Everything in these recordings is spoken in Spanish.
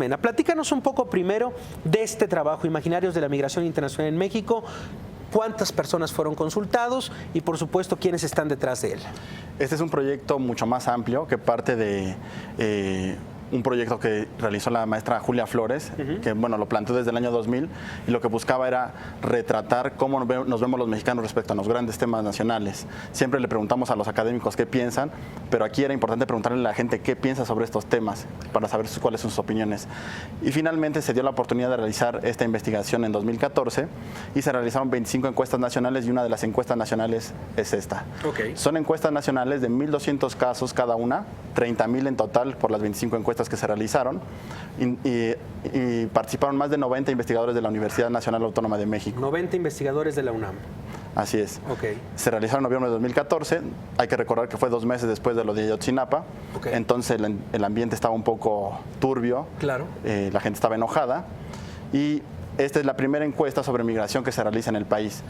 Mena. Platícanos un poco primero de este trabajo, Imaginarios de la Migración Internacional en México. ¿Cuántas personas fueron consultados y, por supuesto, quiénes están detrás de él? Este es un proyecto mucho más amplio que parte de un proyecto que realizó la maestra Julia Flores, que bueno, lo planteó desde el año 2000 y lo que buscaba era retratar cómo nos vemos los mexicanos respecto a los grandes temas nacionales. Siempre le preguntamos a los académicos qué piensan, pero aquí era importante preguntarle a la gente qué piensa sobre estos temas para saber cuáles son sus opiniones. Y finalmente se dio la oportunidad de realizar esta investigación en 2014 y se realizaron 25 encuestas nacionales y una de las encuestas nacionales es esta. Son encuestas nacionales de 1,200 casos cada una, 30,000 en total por las 25 encuestas que se realizaron y participaron más de 90 investigadores de la Universidad Nacional Autónoma de México. 90 investigadores de la UNAM. Así es. Se realizaron en noviembre de 2014. Hay que recordar que fue 2 meses después de lo de Ayotzinapa. Entonces el ambiente estaba un poco turbio. Claro. La gente estaba enojada. Y esta es la primera encuesta sobre migración que se realiza en el país.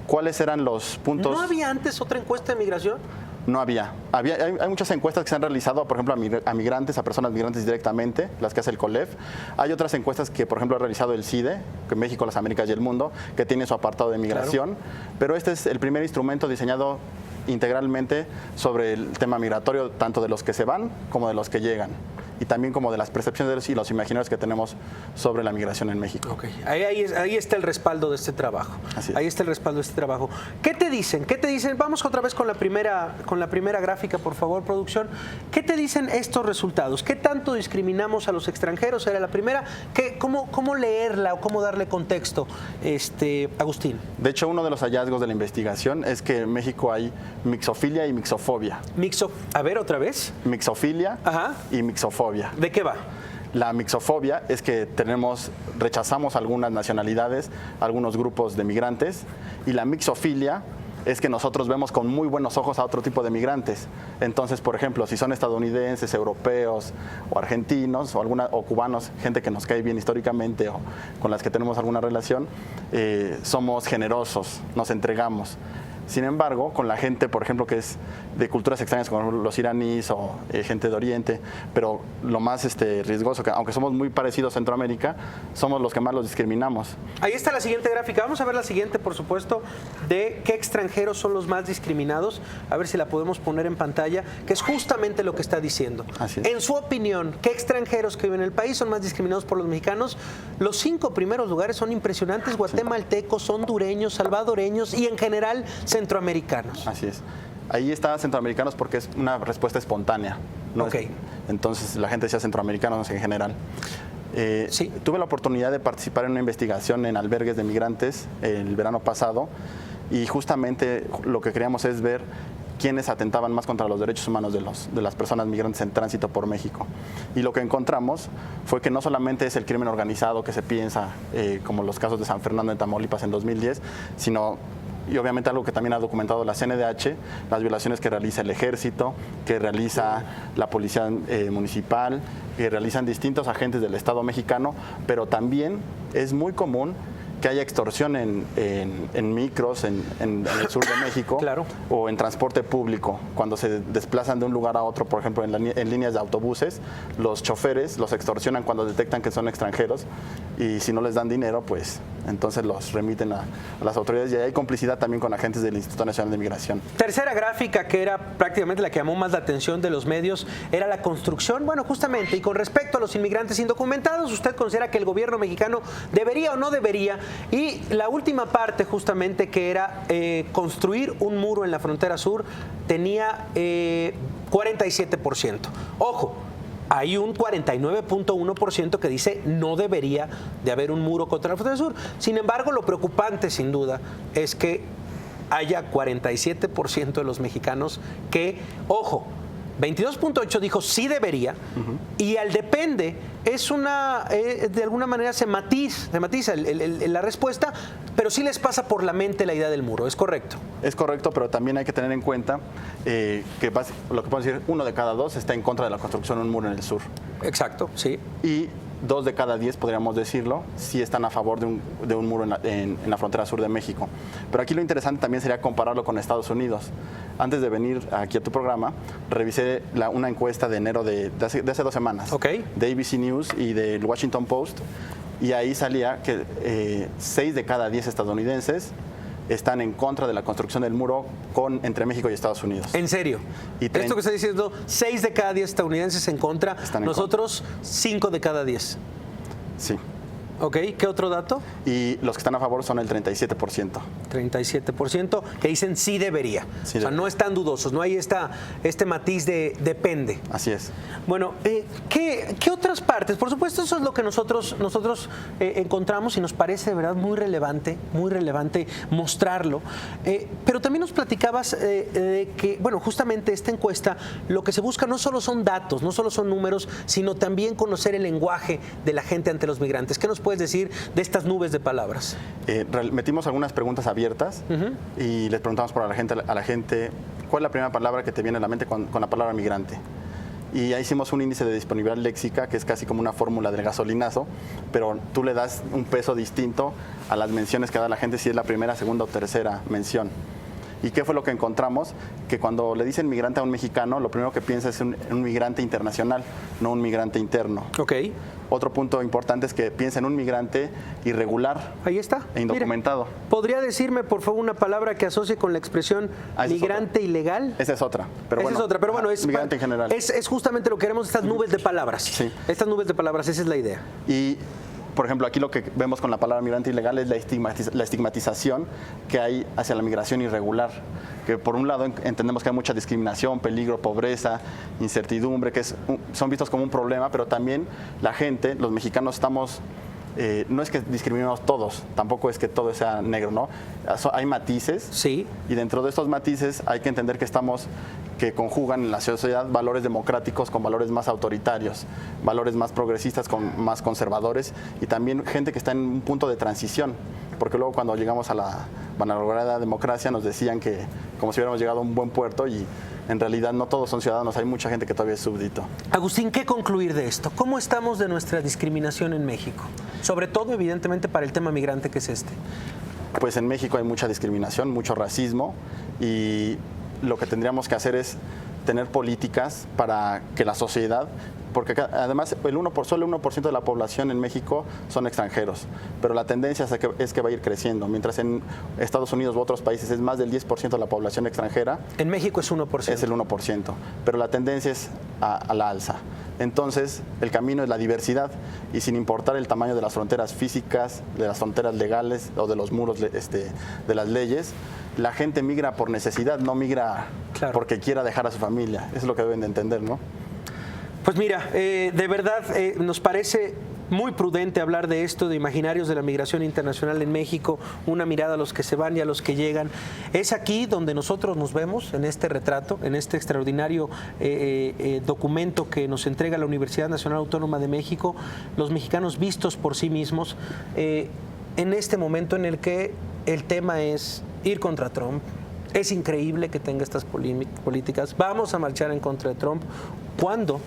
¿Cuáles eran los puntos? ¿No había antes otra encuesta de migración? No había. Hay muchas encuestas que se han realizado, por ejemplo, a migrantes, a personas migrantes directamente, las que hace el COLEF. Hay otras encuestas que, por ejemplo, ha realizado el CIDE, que México, las Américas y el Mundo, que tiene su apartado de migración. Claro. Pero este es el primer instrumento diseñado integralmente sobre el tema migratorio, tanto de los que se van como de los que llegan. Y también como de las percepciones y los imaginarios que tenemos sobre la migración en México. Ahí está el respaldo de este trabajo. Ahí está el respaldo de este trabajo. ¿Qué te dicen? ¿Qué te dicen? Vamos otra vez con la primera gráfica, por favor, producción. ¿Qué te dicen estos resultados? ¿Qué tanto discriminamos a los extranjeros? Era la primera. ¿Cómo leerla o cómo darle contexto, Agustín? De hecho, uno de los hallazgos de la investigación es que en México hay mixofilia y mixofobia. A ver, otra vez. Mixofilia y mixofobia. ¿De qué va? La mixofobia es que rechazamos algunas nacionalidades, algunos grupos de migrantes, y la mixofilia es que nosotros vemos con muy buenos ojos a otro tipo de migrantes. Entonces, por ejemplo, si son estadounidenses, europeos o argentinos o cubanos, gente que nos cae bien históricamente o con las que tenemos alguna relación, somos generosos, nos entregamos. Sin embargo, con la gente, por ejemplo, que es de culturas extrañas, como los iraníes o gente de Oriente, pero lo más riesgoso, que aunque somos muy parecidos a Centroamérica, somos los que más los discriminamos. Ahí está la siguiente gráfica. Vamos a ver la siguiente, por supuesto, de qué extranjeros son los más discriminados. A ver si la podemos poner en pantalla, que es justamente lo que está diciendo. Así es. En su opinión, ¿qué extranjeros que viven en el país son más discriminados por los mexicanos? Los 5 primeros lugares son impresionantes: guatemaltecos, hondureños, salvadoreños y en general centroamericanos. Así es. Ahí está centroamericanos porque es una respuesta espontánea. Entonces la gente decía centroamericanos en general. Tuve la oportunidad de participar en una investigación en albergues de migrantes el verano pasado y justamente lo que queríamos es ver quiénes atentaban más contra los derechos humanos de las personas migrantes en tránsito por México. Y lo que encontramos fue que no solamente es el crimen organizado que se piensa, como los casos de San Fernando de Tamaulipas en 2010, sino, y obviamente algo que también ha documentado la CNDH, las violaciones que realiza el Ejército, que realiza la Policía Municipal, que realizan distintos agentes del Estado mexicano, pero también es muy común que haya extorsión en micros en el sur de México. Claro. O en transporte público, cuando se desplazan de un lugar a otro, por ejemplo en líneas de autobuses, los choferes los extorsionan cuando detectan que son extranjeros y si no les dan dinero, pues entonces los remiten a las autoridades y hay complicidad también con agentes del Instituto Nacional de Migración. Tercera gráfica, que era prácticamente la que llamó más la atención de los medios, era la construcción. Bueno, justamente, y con respecto a los inmigrantes indocumentados, ¿usted considera que el gobierno mexicano debería o no debería? Y la última parte, justamente, que era construir un muro en la frontera sur, tenía 47%. Ojo, hay un 49.1% que dice no debería de haber un muro contra la frontera sur. Sin embargo, lo preocupante, sin duda, es que haya 47% de los mexicanos que, ojo, 22.8 dijo sí debería, y al depende es de alguna manera se matiza la respuesta, pero sí les pasa por la mente la idea del muro, ¿es correcto? Es correcto, pero también hay que tener en cuenta que lo que podemos decir, 1 de cada 2 está en contra de la construcción de un muro en el sur. Exacto, sí. Y 2 de cada 10, podríamos decirlo, sí están a favor de un muro en la frontera sur de México. Pero aquí lo interesante también sería compararlo con Estados Unidos. Antes de venir aquí a tu programa, revisé una encuesta de enero de hace 2 semanas, de ABC News y del Washington Post, y ahí salía que 6 de cada 10 estadounidenses están en contra de la construcción del muro entre México y Estados Unidos. ¿En serio? Y esto que está diciendo, 6 de cada 10 estadounidenses en contra, nosotros 5 de cada 10. Sí. Ok, ¿qué otro dato? Y los que están a favor son el 37%. 37% que dicen sí debería. Sí, o sea, no están dudosos, no hay este matiz de depende. Así es. Bueno, ¿qué otras partes? Por supuesto, eso es lo que nosotros encontramos y nos parece de verdad muy relevante mostrarlo. Pero también nos platicabas de que, bueno, justamente esta encuesta, lo que se busca no solo son datos, no solo son números, sino también conocer el lenguaje de la gente ante los migrantes. ¿Qué nos puedes decir de estas nubes de palabras? Metimos algunas preguntas abiertas y les preguntamos a la gente cuál es la primera palabra que te viene a la mente con la palabra migrante. Y ahí hicimos un índice de disponibilidad léxica que es casi como una fórmula del gasolinazo, pero tú le das un peso distinto a las menciones que da la gente si es la primera, segunda o tercera mención. ¿Y qué fue lo que encontramos? Que cuando le dicen migrante a un mexicano, lo primero que piensa es un migrante internacional, no un migrante interno. Ok. Otro punto importante es que piensa en un migrante irregular. Ahí está. E indocumentado. Mira, ¿podría decirme, por favor, una palabra que asocie con la expresión migrante ilegal? Esa es otra. Pero esa es otra, pero bueno, es migrante en general. Es justamente lo que queremos, estas nubes de palabras. Sí. Estas nubes de palabras, esa es la idea. Y por ejemplo, aquí lo que vemos con la palabra migrante ilegal es la estigmatización que hay hacia la migración irregular. Que por un lado entendemos que hay mucha discriminación, peligro, pobreza, incertidumbre, que son vistos como un problema, pero también la gente, los mexicanos estamos... no es que discriminemos todos, tampoco es que todo sea negro, ¿no? Hay matices. Sí. Y dentro de estos matices hay que entender que conjugan en la sociedad valores democráticos con valores más autoritarios, valores más progresistas con más conservadores y también gente que está en un punto de transición, porque luego cuando llegamos a la vanagloriada democracia nos decían que como si hubiéramos llegado a un buen puerto y en realidad no todos son ciudadanos, hay mucha gente que todavía es súbdito. Agustín, ¿qué concluir de esto? ¿Cómo estamos de nuestra discriminación en México? Sobre todo, evidentemente, para el tema migrante que es este. Pues en México hay mucha discriminación, mucho racismo y lo que tendríamos que hacer es tener políticas para que la sociedad, porque además solo el 1% de la población en México son extranjeros, pero la tendencia es que va a ir creciendo, mientras en Estados Unidos u otros países es más del 10% de la población extranjera. En México es 1%. Es el 1%, pero la tendencia es a la alza. Entonces, el camino es la diversidad y sin importar el tamaño de las fronteras físicas, de las fronteras legales o de los muros de las leyes, la gente migra por necesidad, no migra porque quiera dejar a su familia. Eso es lo que deben de entender, ¿no? Pues mira, de verdad nos parece muy prudente hablar de esto, de imaginarios de la migración internacional en México, una mirada a los que se van y a los que llegan. Es aquí donde nosotros nos vemos, en este retrato, en este extraordinario documento que nos entrega la Universidad Nacional Autónoma de México, los mexicanos vistos por sí mismos, en este momento en el que el tema es ir contra Trump. Es increíble que tenga estas políticas. Vamos a marchar en contra de Trump. ¿Cuándo?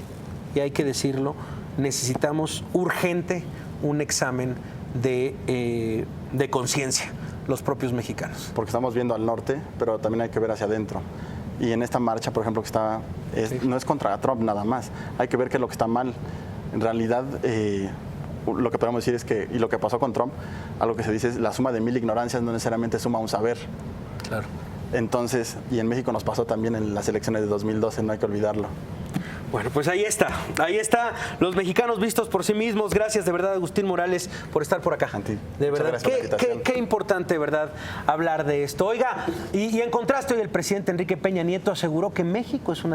Y hay que decirlo, necesitamos urgente un examen de conciencia, los propios mexicanos. Porque estamos viendo al norte, pero también hay que ver hacia adentro. Y en esta marcha, por ejemplo, no es contra Trump nada más. Hay que ver qué es lo que está mal. En realidad, lo que podemos decir es que, y lo que pasó con Trump, algo que se dice es la suma de 1000 ignorancias no necesariamente suma un saber. Claro. Entonces, y en México nos pasó también en las elecciones de 2012, no hay que olvidarlo. Bueno, pues ahí está, los mexicanos vistos por sí mismos. Gracias de verdad, Agustín Morales, por estar por acá. De verdad, qué importante, de verdad, hablar de esto. Oiga, y en contraste, hoy el presidente Enrique Peña Nieto aseguró que México es una